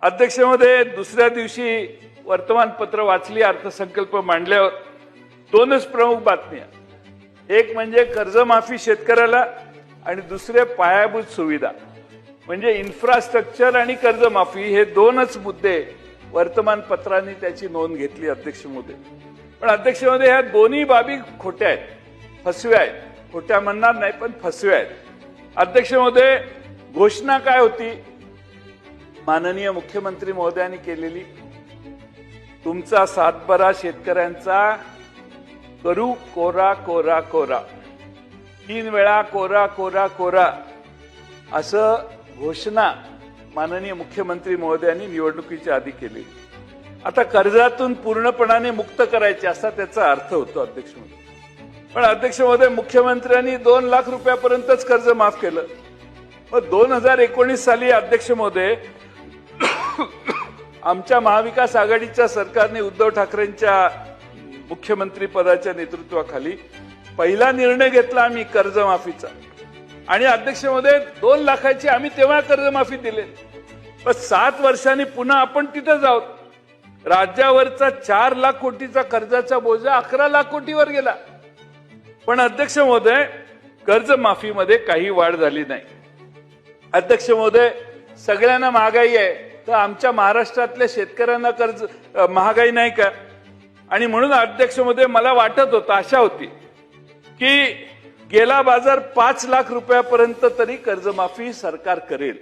अध्यक्ष महोदय, दुसऱ्या दिवशी वर्तमानपत्र वाचली, अर्थसंकल्प मांडल्यावर दोनच प्रमुख बातम्या, एक म्हणजे कर्जमाफी शेतकऱ्याला आणि दुसरे पायाभूत सुविधा म्हणजे इन्फ्रास्ट्रक्चर आणि कर्जमाफी, हे दोनच मुद्दे वर्तमानपत्रांनी त्याची नोंद घेतली अध्यक्ष महोदय. पण अध्यक्ष महोदय, ह्या दोन्ही बाबी खोट्या आहेत, फसव्या आहेत. खोट्या म्हणणार नाही, पण फसव्या आहेत. अध्यक्ष महोदय, घोषणा काय होती माननीय मुख्यमंत्री महोदयांनी केलेली? तुमचा सातबारा शेतकऱ्यांचा करू कोरा कोरा कोरा, 3 वेळा कोरा कोरा कोरा, असं घोषणा माननीय मुख्यमंत्री महोदयांनी निवडणुकीच्या आधी केली. आता कर्जातून पूर्णपणाने मुक्त करायचे असा त्याचा अर्थ होतो अध्यक्ष महोदय. पण अध्यक्ष महोदय, मुख्यमंत्र्यांनी 2 लाख रुपयापर्यंतच कर्ज माफ केलं. मग 2019 साली अध्यक्ष महोदय आमच्या महाविकास आघाडीच्या सरकारने उद्धव ठाकरेंच्या मुख्यमंत्री पदाच्या नेतृत्वाखाली पहिला निर्णय घेतला आम्ही कर्जमाफीचा. आणि अध्यक्ष महोदय, 2 लाखाची आम्ही तेव्हा कर्जमाफी दिली. पण 7 वर्षांनी पुन्हा आपण तिथेच आहोत. राज्यावरचा 4 लाख कोटीचा कर्जाचा बोजा 11 लाख कोटीवर गेला. पण अध्यक्ष महोदय, कर्जमाफीमध्ये काही वाढ झाली नाही. अध्यक्ष महोदय, सगळ्यांना महागाई आहे, तर आमच्या महाराष्ट्रातल्या शेतकऱ्यांना महागाई नाही का? आणि म्हणून अध्यक्ष महोदय, मला वाटत होतं, आशा होती की गेला बाजार 5 लाख रुपयापर्यंत तरी कर्जमाफी सरकार करेल.